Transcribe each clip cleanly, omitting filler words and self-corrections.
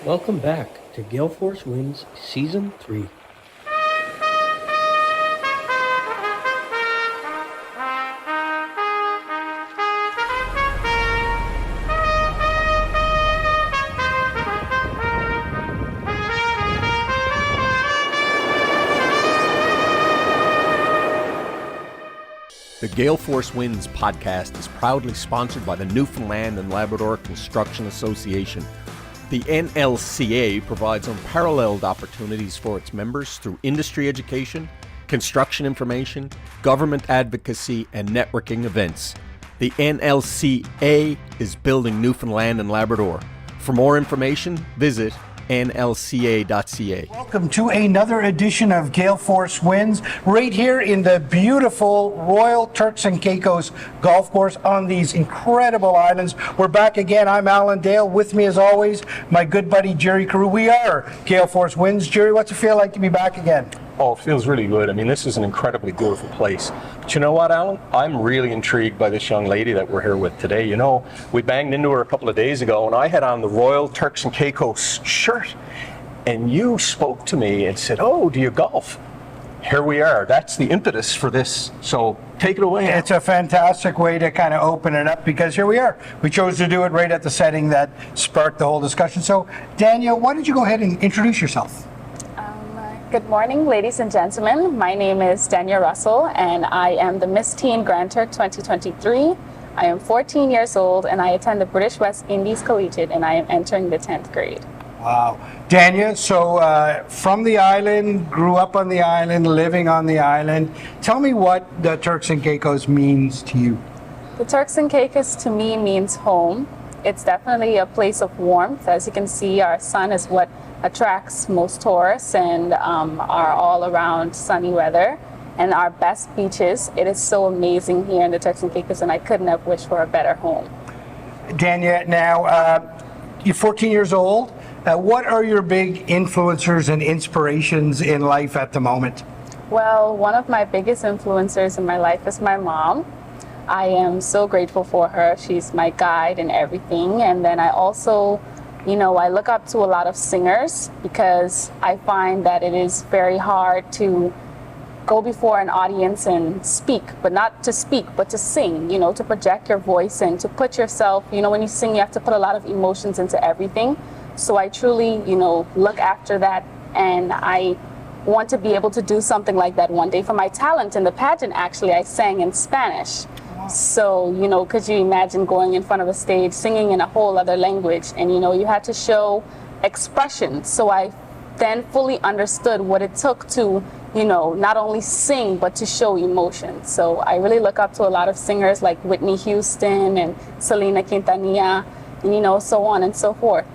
Welcome back to Gale Force Wins Season 3. The Gale Force Wins podcast is proudly sponsored by the Newfoundland and Labrador Construction Association. The NLCA provides unparalleled opportunities for its members through industry education, construction information, government advocacy, and networking events. The NLCA is building Newfoundland and Labrador. For more information, visit nlca.ca. Welcome to another edition of Gale Force Wins, right here in the beautiful Royal Turks and Caicos golf course on these incredible islands. We're back again. I'm Alan Dale. With me as always, my good buddy Gerry. We are Gale Force Wins. Gerry, what's it feel like to be back again? Oh, it feels really good. I mean, this is an incredibly beautiful place. But you know what, Alan? I'm really intrigued by this young lady that we're here with today. You know, we banged into her a couple of days ago, and I had on the Royal Turks and Caicos shirt. And you spoke to me and said, "Oh, do you golf?" Here we are. That's the impetus for this. So take it away. It's a fantastic way to kind of open it up, because here we are. We chose to do it right at the setting that sparked the whole discussion. So, Danya, why don't you go ahead and introduce yourself? Good morning, ladies and gentlemen. My name is Danya Russell, and I am the Miss Teen Grand Turk 2023. I am 14 years old, and I attend the British West Indies Collegiate, and I am entering the 10th grade. Wow. Danya, so from the island, grew up on the island, living on the island. Tell me what the Turks and Caicos means to you. The Turks and Caicos to me means home. It's definitely a place of warmth. As you can see, our sun is what attracts most tourists, and our all around sunny weather and our best beaches. It is so amazing here in the Turks and Caicos, and I couldn't have wished for a better home. Danya, now you're 14 years old. What are your big influencers and inspirations in life at the moment? Well, one of my biggest influencers in my life is my mom. I am so grateful for her. She's my guide and everything. And then I also, I look up to a lot of singers, because I find that it is very hard to go before an audience and speak, but not to speak, but to sing, to project your voice and to put yourself, when you sing, you have to put a lot of emotions into everything. So I truly, look after that, and I want to be able to do something like that one day. For my talent in the pageant, actually, I sang in Spanish. So, could you imagine going in front of a stage, singing in a whole other language, and, you had to show expression. So I then fully understood what it took to, not only sing, but to show emotion. So I really look up to a lot of singers like Whitney Houston and Selena Quintanilla, and, so on and so forth.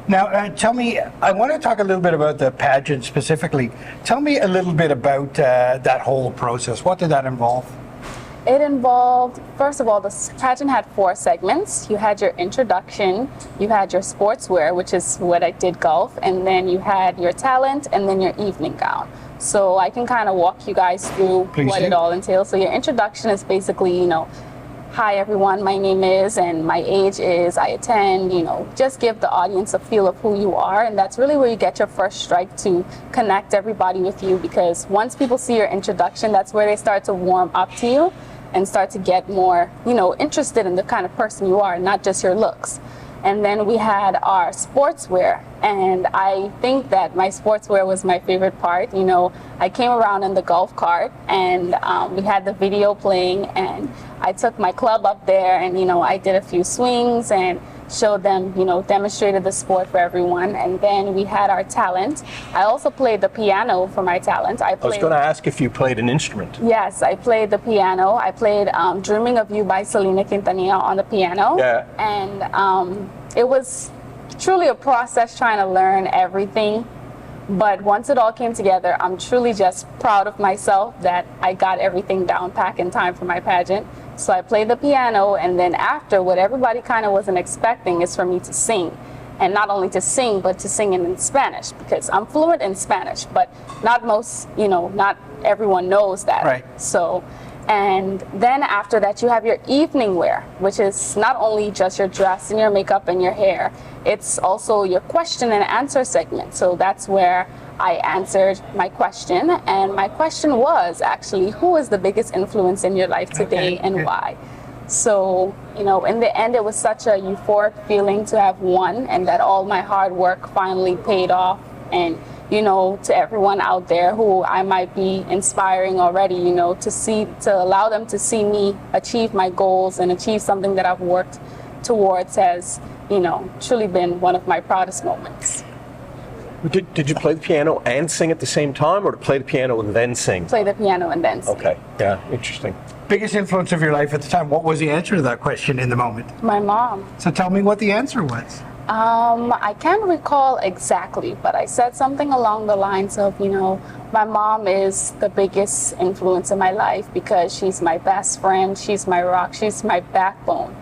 Now, tell me, I want to talk a little bit about the pageant specifically. Tell me a little bit about that whole process. What did that involve? It involved, first of all, the pageant had 4 segments. You had your introduction, you had your sportswear, which is what I did, golf, and then you had your talent, and then your evening gown. So I can kind of walk you guys through what it all entails. So your introduction is basically, hi everyone, my name is, and my age is, I attend, just give the audience a feel of who you are. And that's really where you get your first strike to connect everybody with you, because once people see your introduction, that's where they start to warm up to you and start to get more, interested in the kind of person you are, not just your looks. And then we had our sportswear, and I think that my sportswear was my favorite part. I came around in the golf cart, and we had the video playing, and I took my club up there, and I did a few swings and showed them, demonstrated the sport for everyone. And then we had our talent. I also played the piano for my talent. I was going to ask if you played an instrument. Yes, I played the piano. I played Dreaming of You by Selena Quintanilla on the piano. Yeah. And it was truly a process trying to learn everything. But once it all came together, I'm truly just proud of myself that I got everything down pat in time for my pageant. So I played the piano, and then after, what everybody kind of wasn't expecting is for me to sing. And not only to sing, but to sing in Spanish, because I'm fluent in Spanish, but not everyone knows that. Right. So And then after that, you have your evening wear, which is not only just your dress and your makeup and your hair, it's also your question and answer segment. So that's where I answered my question. And my question was actually, who is the biggest influence in your life today and why? So, you know, in the end, it was such a euphoric feeling to have won and that all my hard work finally paid off. And you know, to everyone out there who I might be inspiring already, you know, to allow them to see me achieve my goals and achieve something that I've worked towards has, you know, truly been one of my proudest moments. Did you play the piano and sing at the same time, or to play the piano and then sing? Play the piano and then sing. Okay, yeah, interesting. Biggest influence of your life at the time. What was the answer to that question in the moment? My mom. So tell me what the answer was. I can't recall exactly, but I said something along the lines of, you know, my mom is the biggest influence in my life because she's my best friend, she's my rock, she's my backbone,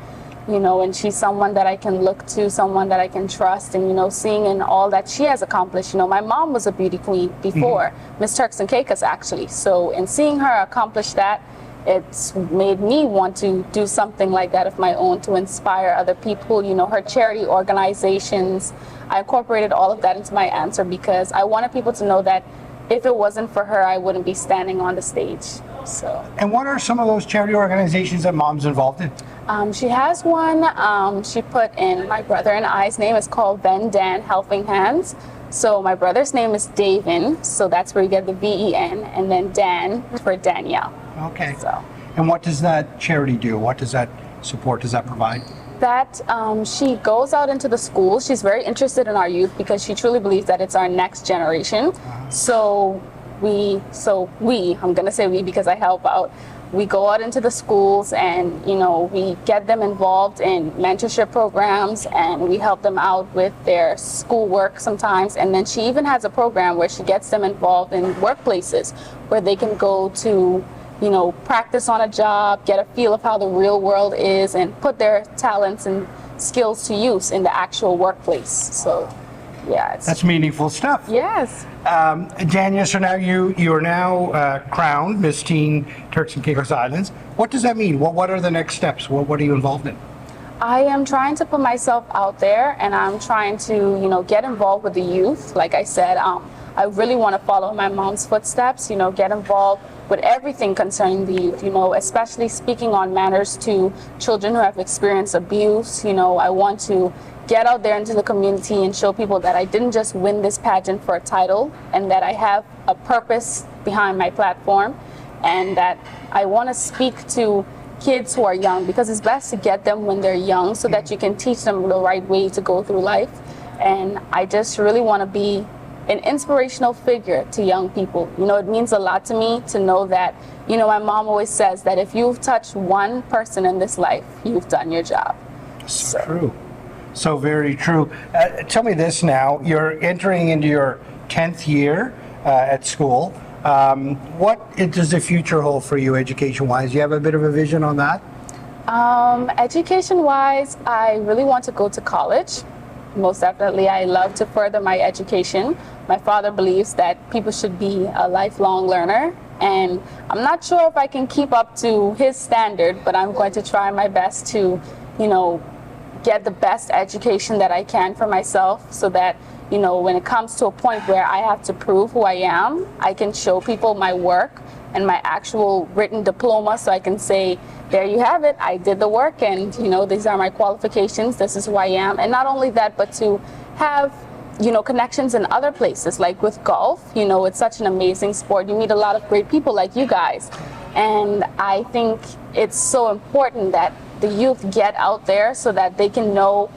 you know, and she's someone that I can look to, someone that I can trust, and, you know, seeing in all that she has accomplished. You know, my mom was a beauty queen before, Miss Turks and Caicos actually, so in seeing her accomplish that, it's made me want to do something like that of my own to inspire other people, you know, her charity organizations. I incorporated all of that into my answer because I wanted people to know that if it wasn't for her, I wouldn't be standing on the stage. So. And what are some of those charity organizations that mom's involved in? She has one, she put in my brother and I's name. It's called Ven Dan Helping Hands. So my brother's name is Davin, so that's where you get the V-E-N, and then Dan for Danielle. Okay. So. And what does that charity do? What does that support, does that provide? That she goes out into the schools. She's very interested in our youth because she truly believes that it's our next generation. So I'm gonna say we because I help out. We go out into the schools and, you know, we get them involved in mentorship programs and we help them out with their schoolwork sometimes. And then she even has a program where she gets them involved in workplaces where they can go to, you know, practice on a job, get a feel of how the real world is, and put their talents and skills to use in the actual workplace. So, yeah. That's meaningful stuff. Yes. Danya, so now you are now crowned Miss Teen Turks and Caicos Islands. What does that mean? What are the next steps? What are you involved in? I am trying to put myself out there, and I'm trying to, you know, get involved with the youth. Like I said, I really want to follow my mom's footsteps, you know, get involved with everything concerning the youth, you know, especially speaking on matters to children who have experienced abuse. You know, I want to get out there into the community and show people that I didn't just win this pageant for a title, and that I have a purpose behind my platform, and that I want to speak to kids who are young, because it's best to get them when they're young so that you can teach them the right way to go through life. And I just really want to be an inspirational figure to young people. You know, it means a lot to me to know that, you know, my mom always says that if you've touched one person in this life, you've done your job. So true. So very true. Tell me this now, you're entering into your 10th year at school. What does the future hold for you education-wise? Do you have a bit of a vision on that? Education-wise, I really want to go to college. Most definitely, I love to further my education. My father believes that people should be a lifelong learner, and I'm not sure if I can keep up to his standard, but I'm going to try my best to, you know, get the best education that I can for myself, so that, you know, when it comes to a point where I have to prove who I am, I can show people my work and my actual written diploma, so I can say, there you have it, I did the work, and, you know, these are my qualifications, this is who I am. And not only that, but to have, you know, connections in other places, like with golf. You know, it's such an amazing sport. You meet a lot of great people like you guys. And I think it's so important that the youth get out there so that they can know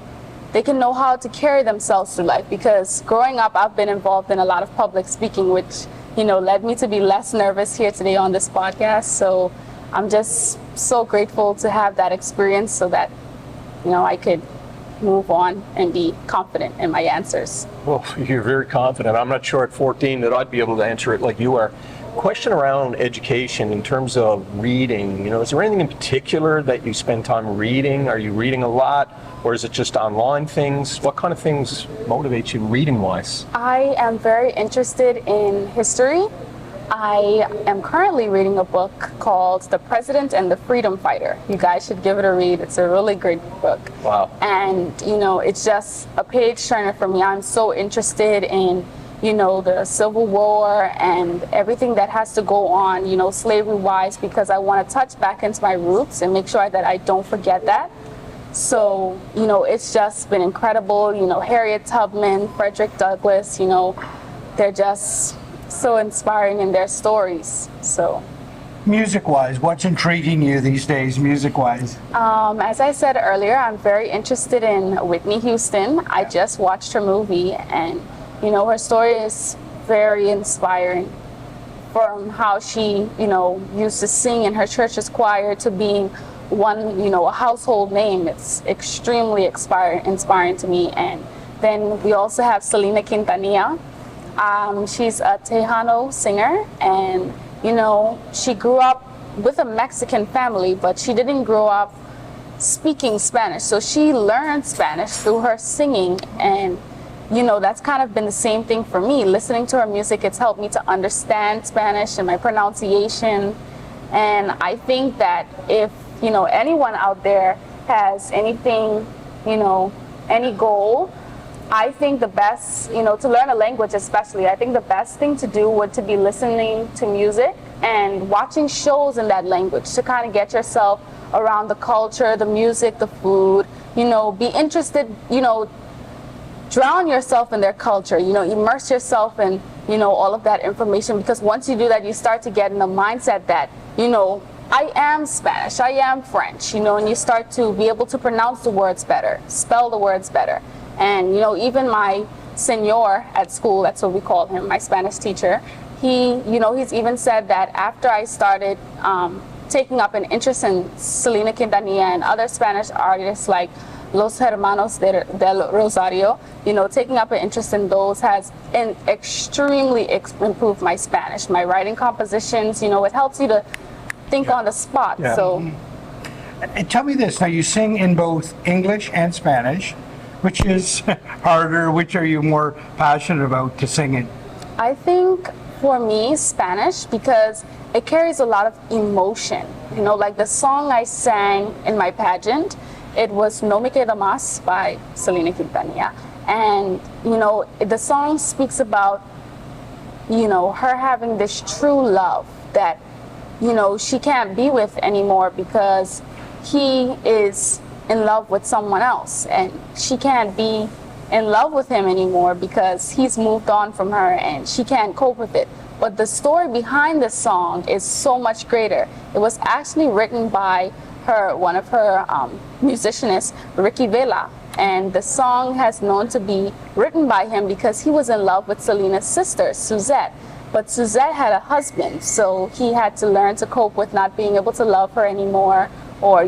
how to carry themselves through life. Because growing up, I've been involved in a lot of public speaking, which, you know, led me to be less nervous here today on this podcast. So I'm just so grateful to have that experience so that, you know, I could move on and be confident in my answers. Well, you're very confident. I'm not sure at 14 that I'd be able to answer it like you are. Question around education in terms of reading, you know, is there anything in particular that you spend time reading? Are you reading a lot, or is it just online things? What kind of things motivate you reading wise? I am very interested in history. I am currently reading a book called The President and the Freedom Fighter. You guys should give it a read. It's a really great book. Wow. And, it's just a page turner for me. I'm so interested in, the Civil War and everything that has to go on, slavery-wise, because I want to touch back into my roots and make sure that I don't forget that. So, it's just been incredible. Harriet Tubman, Frederick Douglass, they're just so inspiring in their stories. So, Music-wise, what's intriguing you these days, music-wise? as I said earlier, I'm very interested in Whitney Houston. I just watched her movie, and her story is very inspiring. From how she, used to sing in her church's choir to being one, a household name. It's extremely inspiring to me. And then we also have Selena Quintanilla. She's a Tejano singer, and she grew up with a Mexican family, but she didn't grow up speaking Spanish. So she learned Spanish through her singing, and that's kind of been the same thing for me. Listening to her music, it's helped me to understand Spanish and my pronunciation. And I think that if, anyone out there has anything, any goal, I think the best, to learn a language especially, I think the best thing to do would to be listening to music and watching shows in that language to kind of get yourself around the culture, the music, the food, be interested, drown yourself in their culture, immerse yourself in, all of that information, because once you do that, you start to get in the mindset that, I am Spanish, I am French, and you start to be able to pronounce the words better, spell the words better. And, even my senor at school, that's what we call him, my Spanish teacher, he's even said that after I started taking up an interest in Selena Quintanilla and other Spanish artists like Los Hermanos del Rosario, taking up an interest in those has extremely improved my Spanish, my writing compositions. It helps you to think on the spot. Yeah. So, And tell me this, now you sing in both English and Spanish. Which is harder? Which are you more passionate about to sing in? I think for me, Spanish, because it carries a lot of emotion. Like the song I sang in my pageant, it was No Me Queda Más by Selena Quintanilla. And, the song speaks about, her having this true love that, she can't be with anymore because he is in love with someone else, and she can't be in love with him anymore because he's moved on from her and she can't cope with it. But the story behind this song is so much greater. It was actually written by one of her musicians, Ricky Vela, and the song has known to be written by him because he was in love with Selena's sister, Suzette. But Suzette had a husband, so he had to learn to cope with not being able to love her anymore, or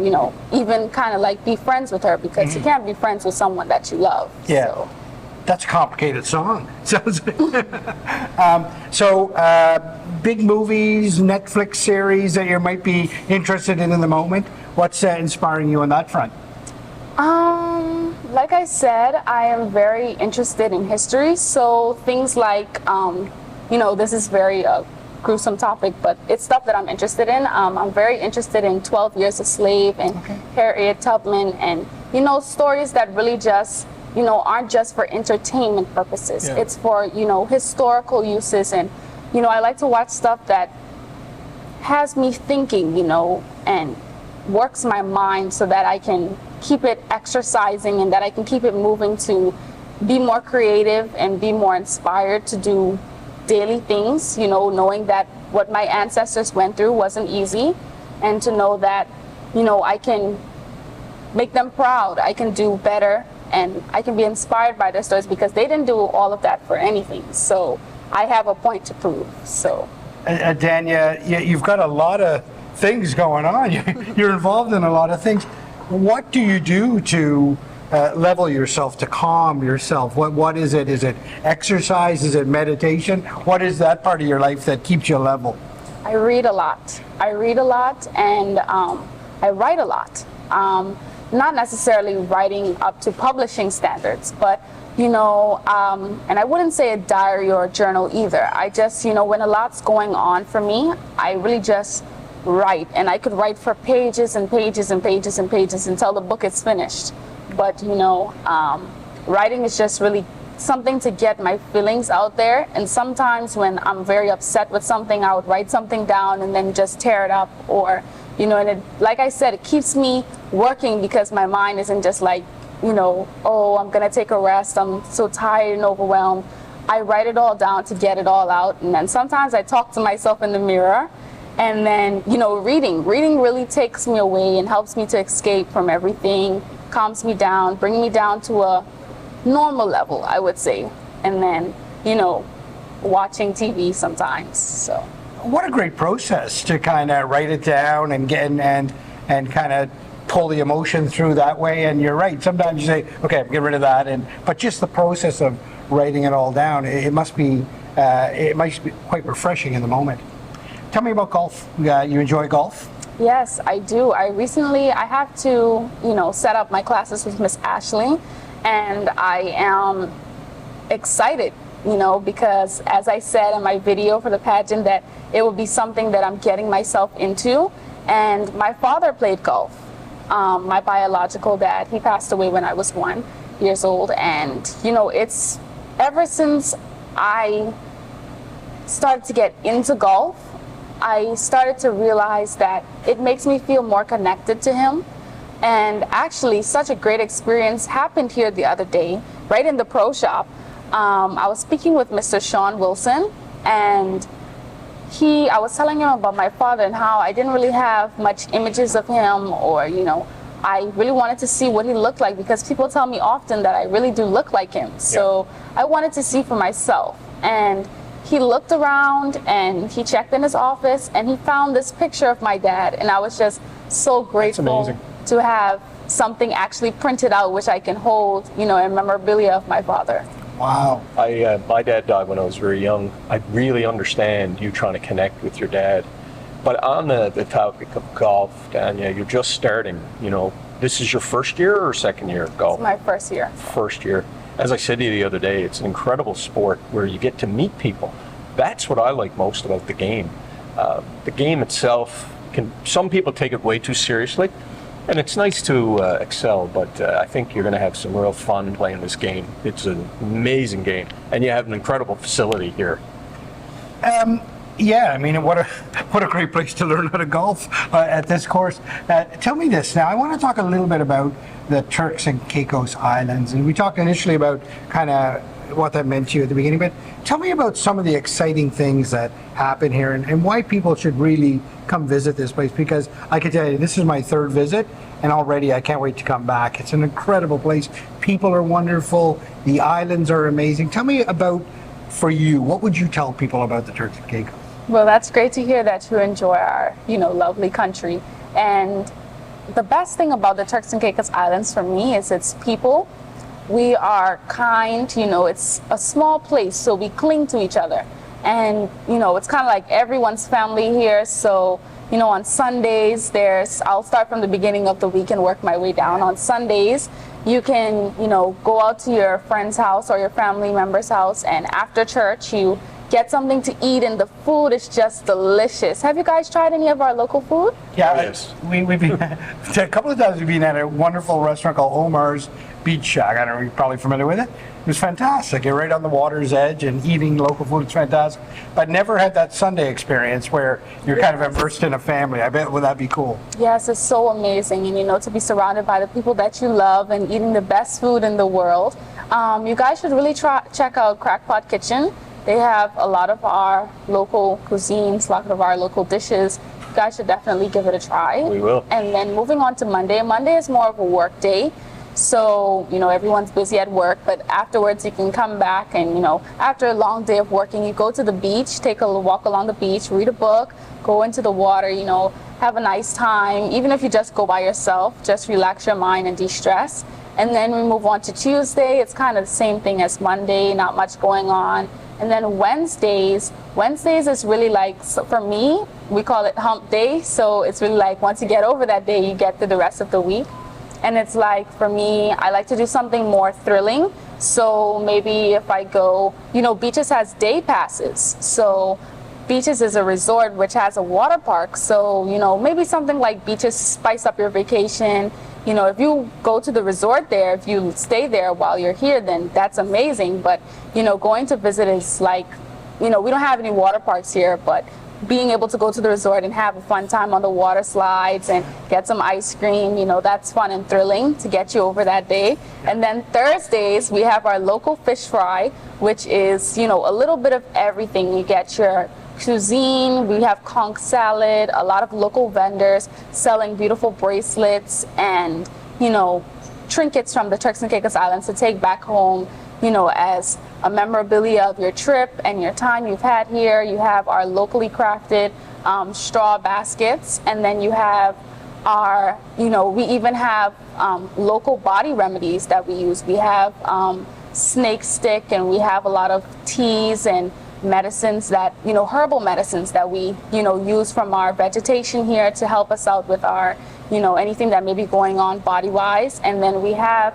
even kind of like be friends with her, because you can't be friends with someone that you love. Yeah. So. That's a complicated song. Big movies, Netflix series that you might be interested in the moment. What's inspiring you on that front? Like I said, I am very interested in history. So things like, this is very gruesome topic, but it's stuff that I'm interested in. I'm very interested in 12 Years a Slave and Harriet Tubman, and stories that really just aren't just for entertainment purposes. Yeah. It's for historical uses, and I like to watch stuff that has me thinking, and works my mind so that I can keep it exercising and that I can keep it moving to be more creative and be more inspired to do daily things, knowing that what my ancestors went through wasn't easy, and to know that, I can make them proud, I can do better, and I can be inspired by their stories because they didn't do all of that for anything. So I have a point to prove. So, Danya, you've got a lot of things going on. You're involved in a lot of things. What do you do to level yourself, to calm yourself? What is it? Is it exercise? Is it meditation? What is that part of your life that keeps you level? I read a lot. And I write a lot. not necessarily writing up to publishing standards, but and I wouldn't say a diary or a journal either. I just, when a lot's going on for me, I really just write, and I could write for pages and pages and pages and pages until the book is finished. But writing is just really something to get my feelings out there. And sometimes when I'm very upset with something, I would write something down and then just tear it up, or and it, like I said, it keeps me working because my mind isn't just like, oh, I'm gonna take a rest, I'm so tired and overwhelmed. I write it all down to get it all out, and then sometimes I talk to myself in the mirror. And then, reading really takes me away and helps me to escape from everything, calms me down, bring me down to a normal level, I would say. And then, watching TV sometimes. So What a great process to kind of write it down and get and kind of pull the emotion through that way. And you're right. Sometimes you say, okay, get rid of that. But just the process of writing it all down, it must be quite refreshing in the moment. Tell me about golf. You enjoy golf? yes, I do. I have to, set up my classes with Miss Ashley, and I am excited, because as I said in my video for the pageant, that it will be something that I'm getting myself into. And my father played golf. My biological dad, he passed away when I was 1 year old. And, it's ever since I started to get into golf, I started to realize that it makes me feel more connected to him. And actually, such a great experience happened here the other day, right in the pro shop. I was speaking with Mr. Sean Wilson, and I was telling him about my father and how I didn't really have much images of him, or, I really wanted to see what he looked like, because people tell me often that I really do look like him. So I wanted to see for myself. And he looked around and he checked in his office and he found this picture of my dad. And I was just so grateful to have something actually printed out, which I can hold, in memorabilia of my father. Wow. My dad died when I was very young. I really understand you trying to connect with your dad. But on the topic of golf, Danya, you're just starting. This is your first year or second year of golf? It's my first year. First year. As I said to you the other day, it's an incredible sport where you get to meet people. That's what I like most about the game. The game itself, some people take it way too seriously, and it's nice to excel, but I think you're going to have some real fun playing this game. It's an amazing game, and you have an incredible facility here. Yeah, I mean, what a great place to learn how to golf at this course. Tell me this now. I want to talk a little bit about the Turks and Caicos Islands, and we talked initially about kind of what that meant to you at the beginning. But tell me about some of the exciting things that happen here, and why people should really come visit this place. Because I can tell you, this is my third visit, and already I can't wait to come back. It's an incredible place. People are wonderful. The islands are amazing. Tell me about, for you, what would you tell people about the Turks and Caicos? Well, that's great to hear that you enjoy our, lovely country. And the best thing about the Turks and Caicos Islands for me is its people. We are kind, it's a small place, so we cling to each other. And, it's kind of like everyone's family here. So, on Sundays, I'll start from the beginning of the week and work my way down. On Sundays, you can, go out to your friend's house or your family member's house, and after church, you get something to eat, and the food is just delicious. Have you guys tried any of our local food? Yeah, Yes. we've been a couple of times. We've been at a wonderful restaurant called Omar's Beach Shack. I don't know, you're probably familiar with it. It was fantastic. You're right on the water's edge and eating local food. It's fantastic. But never had that Sunday experience where you're kind of immersed in a family. I bet would that be cool? Yes, it's so amazing, and to be surrounded by the people that you love and eating the best food in the world. You guys should really check out Crackpot Kitchen. They have a lot of our local cuisines, a lot of our local dishes. You guys should definitely give it a try. We will. And then moving on to Monday. Monday is more of a work day. So, everyone's busy at work, but afterwards you can come back and, after a long day of working, you go to the beach, take a walk along the beach, read a book, go into the water, have a nice time. Even if you just go by yourself, just relax your mind and de-stress. And then we move on to Tuesday. It's kind of the same thing as Monday, not much going on. And then Wednesdays is really like, so for me, we call it hump day. So it's really like once you get over that day, you get to the rest of the week. And it's like, for me, I like to do something more thrilling. So maybe if I go, Beaches has day passes. So Beaches is a resort which has a water park. So, maybe something like Beaches spice up your vacation. If you go to the resort there, if you stay there while you're here, then that's amazing. But, going to visit is like, we don't have any water parks here, but being able to go to the resort and have a fun time on the water slides and get some ice cream, that's fun and thrilling to get you over that day. And then Thursdays, we have our local fish fry, which is, a little bit of everything. You get your cuisine, we have conch salad, a lot of local vendors selling beautiful bracelets and, trinkets from the Turks and Caicos Islands to take back home, as a memorabilia of your trip and your time you've had here. You have our locally crafted straw baskets, and then you have our, we even have local body remedies that we use. We have snake stick, and we have a lot of teas and medicines that, herbal medicines that we, use from our vegetation here to help us out with our, anything that may be going on body-wise. And then we have,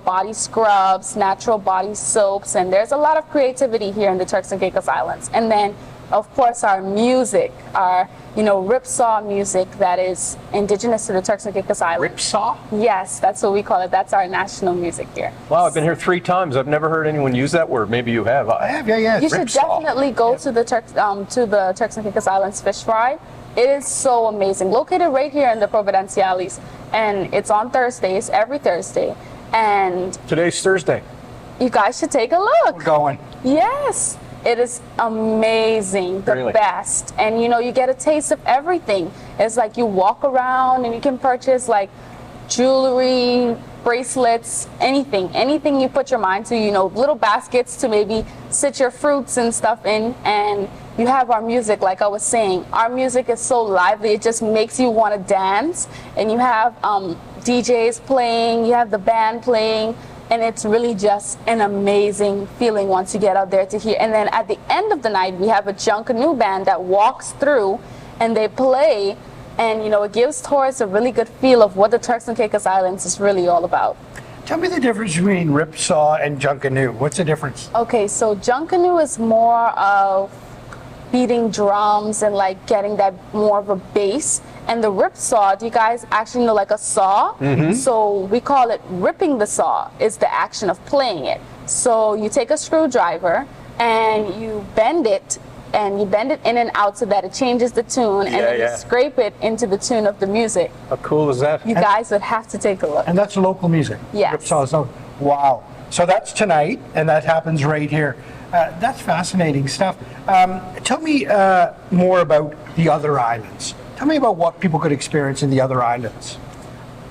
body scrubs, natural body soaps, and there's a lot of creativity here in the Turks and Caicos Islands. And then, of course, our music, our, ripsaw music that is indigenous to the Turks and Caicos Islands. Ripsaw? Yes, that's what we call it. That's our national music here. Wow, I've been here 3 times. I've never heard anyone use that word. Maybe you have. I have, yeah. You should Ripsaw. definitely go to the Turks and Caicos Islands fish fry. It is so amazing. Located right here in the Providenciales, and it's on Thursdays, every Thursday. And Today's Thursday. you guys should take a look. We're going. Yes, it is amazing, the Really? best. And you get a taste of everything. It's like you walk around and you can purchase like jewelry, bracelets, anything you put your mind to, little baskets to maybe sit your fruits and stuff in. And you have our music, like I was saying. Our music is so lively, it just makes you want to dance. And you have DJs playing, you have the band playing, and it's really just an amazing feeling once you get out there to hear. And then at the end of the night, we have a Junkanoo band that walks through and they play, and it gives tourists a really good feel of what the Turks and Caicos Islands is really all about. Tell me the difference between ripsaw and junkanoo. What's the difference? Okay, so Junkanoo is more of beating drums and like getting that more of a bass. And the rip saw, do you guys actually know like a saw? Mm-hmm. So we call it ripping the saw. It's the action of playing it. So you take a screwdriver and you bend it, and you bend it in and out so that it changes the tune, and then you scrape it into the tune of the music. How cool is that? You guys would have to take a look. And that's local music. Yes. Ripsaw is local. Wow. So that's tonight, and that happens right here. That's fascinating stuff. Tell me more about the other islands. Tell me about what people could experience in the other islands.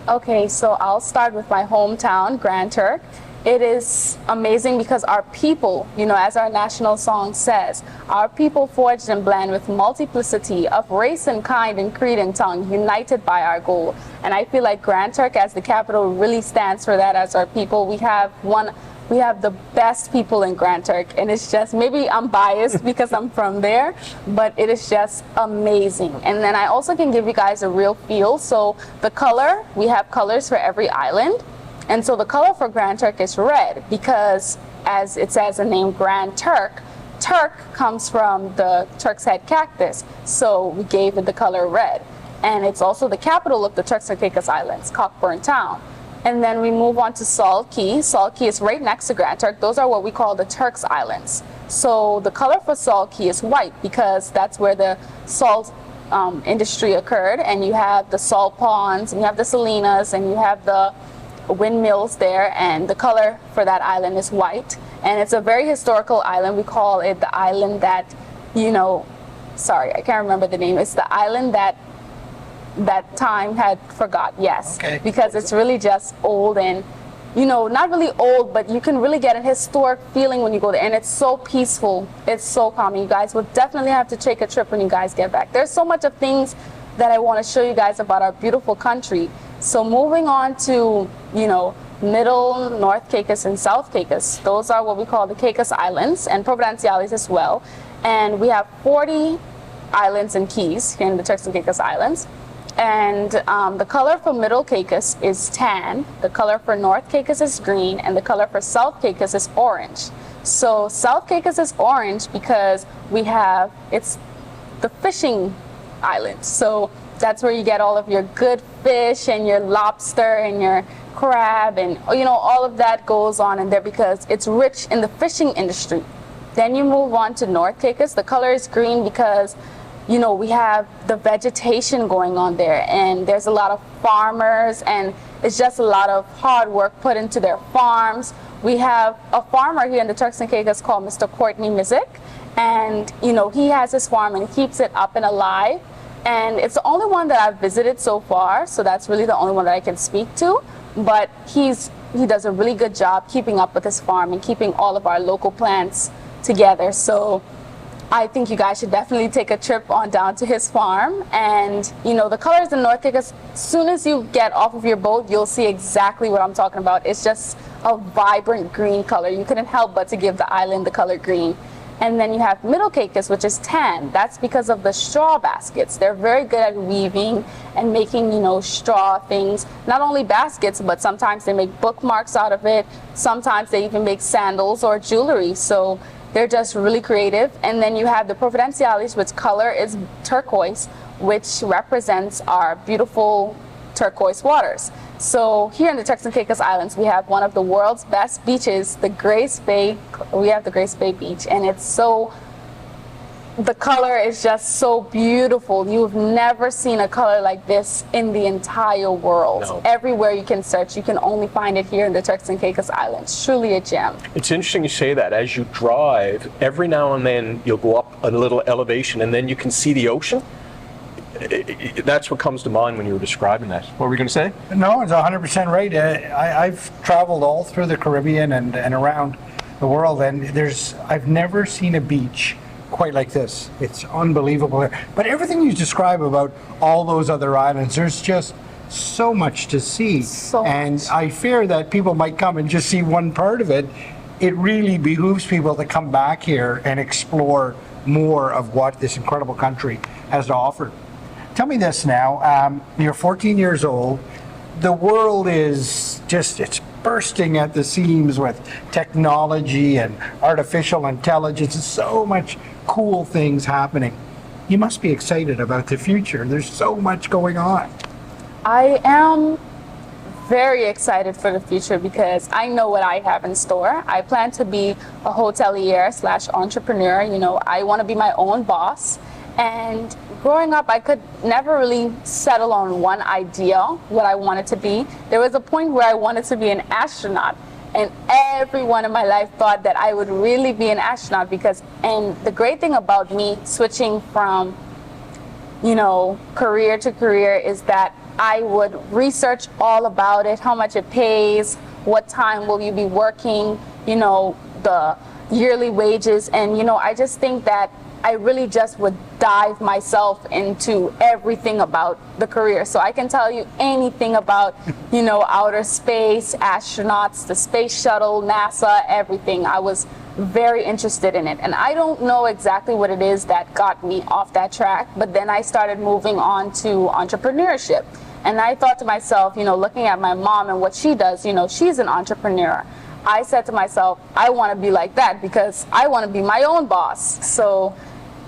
Okay, so I'll start with my hometown, Grand Turk. It is amazing because our people, as our national song says, our people forged and blend with multiplicity of race and kind and creed and tongue, united by our goal. And I feel like Grand Turk as the capital really stands for that as our people. We have the best people in Grand Turk, and it's just, maybe I'm biased because I'm from there, but it is just amazing. And then I also can give you guys a real feel. So the color, we have colors for every island. And so the color for Grand Turk is red because, as it says in the name Grand Turk, Turk comes from the Turk's head cactus. So we gave it the color red. And it's also the capital of the Turks and Caicos Islands, Cockburn Town. And then we move on to Salt Key. Salt Key is right next to Grand Turk. Those are what we call the Turks Islands. So the color for Salt Key is white because that's where the salt industry occurred. And you have the salt ponds, and you have the salinas, and you have the windmills there, and the color for that island is white. And it's a very historical island. We call it the island that, sorry, I can't remember the name. It's the island that time had forgot, yes. Okay. Because it's really just old and, not really old, but you can really get a historic feeling when you go there. And it's so peaceful. It's so calming. You guys will definitely have to take a trip when you guys get back. There's so much of things that I want to show you guys about our beautiful country. So moving on to, Middle, North Caicos, and South Caicos. Those are what we call the Caicos Islands, and Providenciales as well. And we have 40 islands and keys here in the Turks and Caicos Islands. And the color for Middle Caicos is tan, the color for North Caicos is green, and the color for South Caicos is orange. So South Caicos is orange because it's the fishing island. So that's where you get all of your good fish and your lobster and your crab and all of that goes on in there because it's rich in the fishing industry. Then you move on to North Caicos. The color is green because we have the vegetation going on there and there's a lot of farmers and it's just a lot of hard work put into their farms. We have a farmer here in the Turks and Caicos called Mr. Courtney Mizik, and he has his farm and he keeps it up and alive. And it's the only one that I've visited so far, so that's really the only one that I can speak to. But he does a really good job keeping up with his farm and keeping all of our local plants together. So I think you guys should definitely take a trip on down to his farm. And the colors in North Caicos, as soon as you get off of your boat, you'll see exactly what I'm talking about. It's just a vibrant green color. You couldn't help but to give the island the color green. And then you have Middle Caicos, which is tan. That's because of the straw baskets. They're very good at weaving and making, straw things. Not only baskets, but sometimes they make bookmarks out of it. Sometimes they even make sandals or jewelry. So they're just really creative. And then you have the Providenciales, which color is turquoise, which represents our beautiful turquoise waters. So here in the Turks and Caicos Islands, we have one of the world's best beaches, the Grace Bay. We have the Grace Bay Beach, and the color is just so beautiful. You've never seen a color like this in the entire world. No. Everywhere you can search, you can only find it here in the Turks and Caicos Islands. Truly a gem. It's interesting you say that. As you drive, every now and then you'll go up a little elevation and then you can see the ocean. That's what comes to mind when you were describing that. What were you going to say? No, it's 100% right. I've traveled all through the Caribbean and around the world, and I've never seen a beach quite like this. It's unbelievable. But everything you describe about all those other islands, there's just so much to see. And I fear that people might come and just see one part of it. It really behooves people to come back here and explore more of what this incredible country has to offer. Tell me this now, you're 14 years old, the world is it's bursting at the seams with technology and artificial intelligence and so much cool things happening. You must be excited about the future. There's so much going on. I am very excited for the future because I know what I have in store. I plan to be a hotelier/entrepreneur. I want to be my own boss. And growing up, I could never really settle on one idea, what I wanted to be. There was a point where I wanted to be an astronaut. And everyone in my life thought that I would really be an astronaut and the great thing about me switching from, career to career is that I would research all about it, how much it pays, what time will you be working, the yearly wages. And, I just think that I really just would dive myself into everything about the career. So I can tell you anything about, outer space, astronauts, the space shuttle, NASA, everything. I was very interested in it. And I don't know exactly what it is that got me off that track, but then I started moving on to entrepreneurship. And I thought to myself, looking at my mom and what she does, she's an entrepreneur. I said to myself, I want to be like that because I want to be my own boss.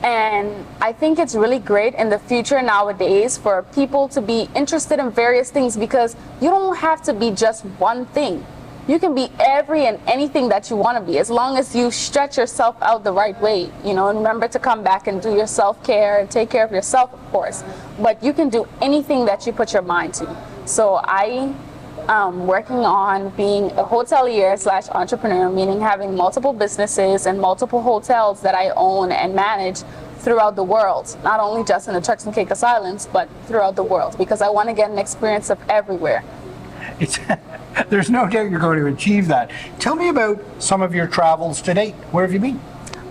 And I think it's really great in the future nowadays for people to be interested in various things because you don't have to be just one thing. You can be every and anything that you want to be as long as you stretch yourself out the right way, and remember to come back and do your self-care and take care of yourself, of course. But you can do anything that you put your mind to. So I working on being a hotelier/entrepreneur, meaning having multiple businesses and multiple hotels that I own and manage throughout the world, not only just in the Turks and Caicos Islands, but throughout the world, because I want to get an experience of everywhere. There's no doubt you're going to achieve that. Tell me about some of your travels to date. Where have you been?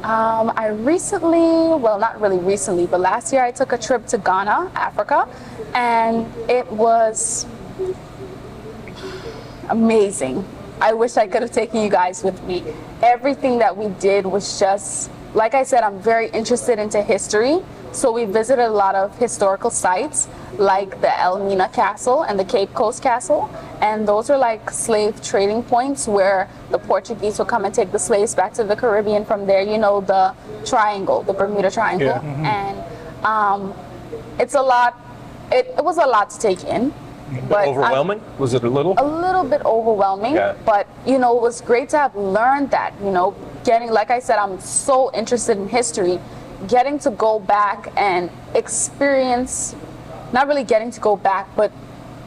I recently, well, not really recently, but last year I took a trip to Ghana, Africa, and it was amazing. I wish I could have taken you guys with me. Everything that we did was just, like I said, I'm very interested into history. So we visited a lot of historical sites. like the Elmina Castle and the Cape Coast Castle. And those are like slave trading points where the Portuguese will come and take the slaves back to the Caribbean. From there, you know, the triangle, the Bermuda Triangle. Yeah. And it's a lot, it was a lot to take in. But Overwhelming? Was it a little? A little bit overwhelming, Yeah. but you know, it was great to have learned that, you know, getting, like I said, I'm so interested in history, getting to go back and experience, not really getting to go back, but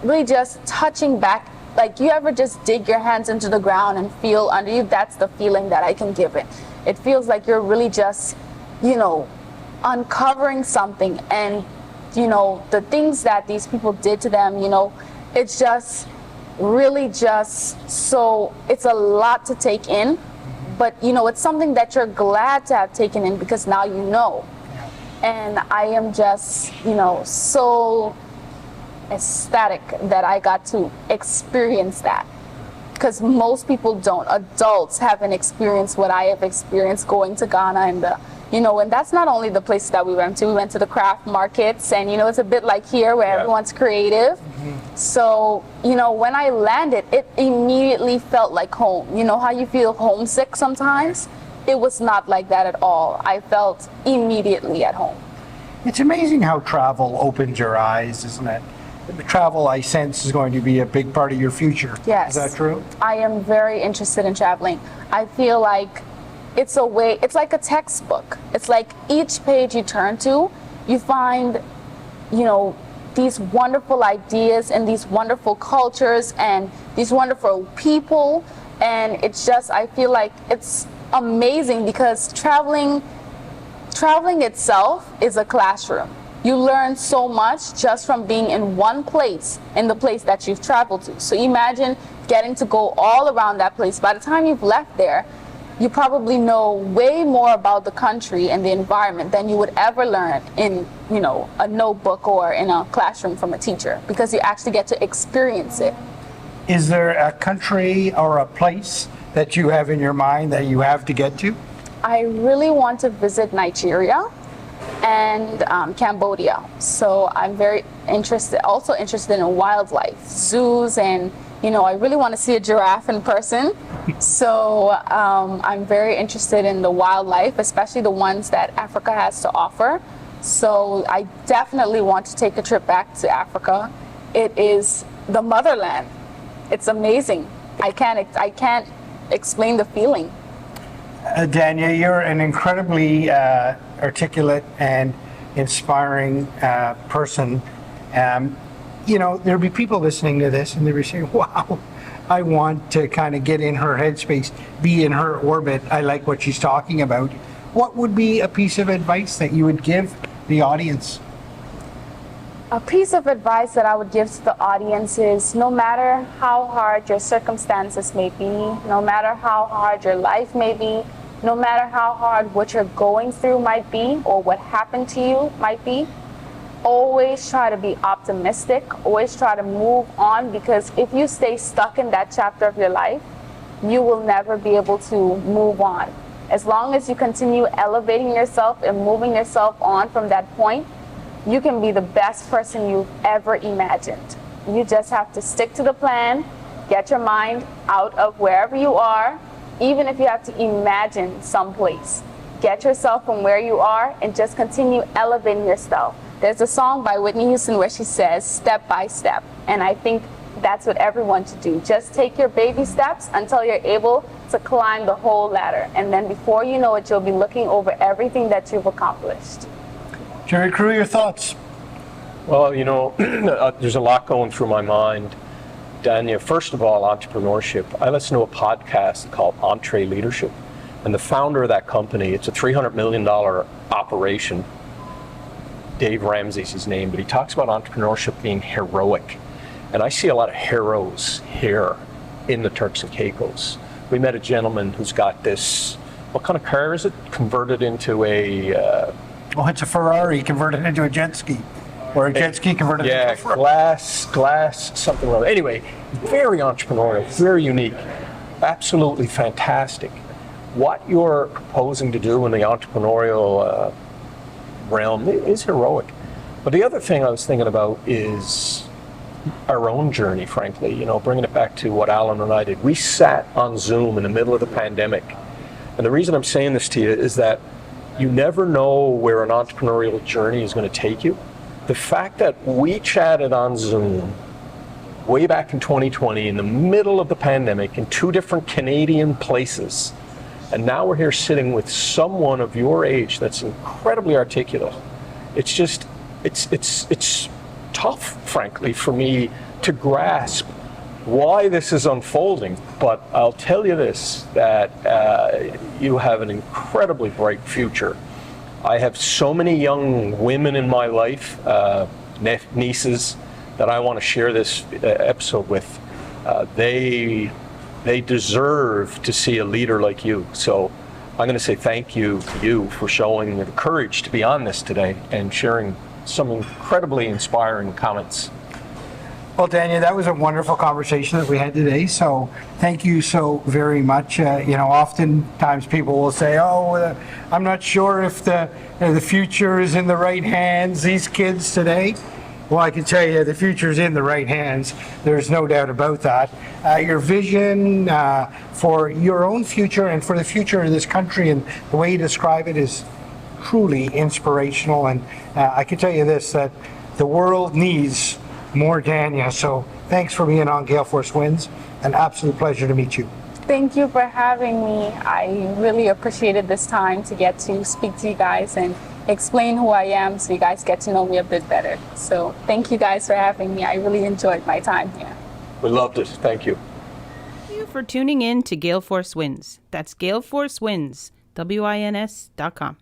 really just touching back. Like, you ever just dig your hands into the ground and feel under you? That's the feeling that I can give it. It feels like you're really just, you know, uncovering something, and you know, the things that these people did to them, you know, it's just really just so, it's a lot to take in, but you know, it's something that you're glad to have taken in because now you know. And I am just, you know, so ecstatic that I got to experience that, because most people don't. Adults haven't experienced what I have experienced going to Ghana, and the, you know, and that's not only the places that we went to. We went to the craft markets, and you know, it's a bit like here where everyone's creative. So, you know, when I landed, it immediately felt like home. You know how you feel homesick sometimes? It was not like that at all. I felt immediately at home. It's amazing how travel opens your eyes, isn't it? Travel, I sense, is going to be a big part of your future. Yes. Is that true? I am very interested in traveling. I feel like it's a way, it's like a textbook. It's like each page you turn to, you find, you know, these wonderful ideas and these wonderful cultures and these wonderful people. And it's just, I feel like it's amazing because traveling itself is a classroom. You learn so much just from being in one place, in the place that you've traveled to. So imagine getting to go all around that place. By the time you've left there, you probably know way more about the country and the environment than you would ever learn in, you know, a notebook or in a classroom from a teacher, because you actually get to experience it. Is there a country or a place that you have in your mind that you have to get to? I really want to visit Nigeria and Cambodia. So I'm very also interested in wildlife, zoos, and you know, I really want to see a giraffe in person. So I'm very interested in the wildlife, especially the ones that Africa has to offer. So I definitely want to take a trip back to Africa. It is the motherland. It's amazing. I can't explain the feeling. Danya, you're an incredibly articulate and inspiring person. You know, there'll be people listening to this and they'll be saying, wow, I want to kind of get in her headspace, be in her orbit. I like what she's talking about. What would be a piece of advice that you would give the audience? A piece of advice that I would give to the audience is, no matter how hard your circumstances may be, no matter how hard your life may be, no matter how hard what you're going through might be or what happened to you might be, always try to be optimistic, always try to move on, because if you stay stuck in that chapter of your life, you will never be able to move on. As long as you continue elevating yourself and moving yourself on from that point, you can be the best person you've ever imagined. You just have to stick to the plan, get your mind out of wherever you are, even if you have to imagine someplace. Get yourself from where you are and just continue elevating yourself. There's a song by Whitney Houston where she says, step by step. And I think that's what everyone should do. Just take your baby steps until you're able to climb the whole ladder. And then before you know it, you'll be looking over everything that you've accomplished. Gerry Crew, your thoughts? Well, you know, there's a lot going through my mind. Danya, first of all, entrepreneurship. I listen to a podcast called Entree Leadership. And the founder of that company, it's a $300 million operation. Dave Ramsey's his name, but he talks about entrepreneurship being heroic. And I see a lot of heroes here in the Turks and Caicos. We met a gentleman who's got this, what kind of car is it? Converted into a... Oh, it's a Ferrari converted into a jet ski. Or a jet ski converted into a Ferrari. glass, something like that. Anyway, very entrepreneurial, very unique, absolutely fantastic. What you're proposing to do in the entrepreneurial realm is heroic. But the other thing I was thinking about is our own journey, frankly, you know, bringing it back to what Alan and I did. We sat on Zoom in the middle of the pandemic. And the reason I'm saying this to you is that you never know where an entrepreneurial journey is going to take you. The fact that we chatted on Zoom way back in 2020 in the middle of the pandemic in 2 different Canadian places, and now we're here sitting with someone of your age that's incredibly articulate. It's just, it's tough, frankly, for me to grasp why this is unfolding. But I'll tell you this, that you have an incredibly bright future. I have so many young women in my life, nieces, that I want to share this episode with. They deserve to see a leader like you. So I'm going to say thank you to you for showing the courage to be on this today and sharing some incredibly inspiring comments. Well, Danya, that was a wonderful conversation that we had today. So thank you so very much. Oftentimes people will say, I'm not sure if the future is in the right hands, these kids today. Well, I can tell you the future is in the right hands. There's no doubt about that. Your vision for your own future and for the future of this country and the way you describe it is truly inspirational. And I can tell you this, that the world needs more Danya. So thanks for being on Gale Force Wins. An absolute pleasure to meet you. Thank you for having me. I really appreciated this time to get to speak to you guys and explain who I am so you guys get to know me a bit better. So thank you guys for having me. I really enjoyed my time here. We loved it. Thank you. Thank you for tuning in to Gale Force Wins. That's GaleForceWins, WINS.com.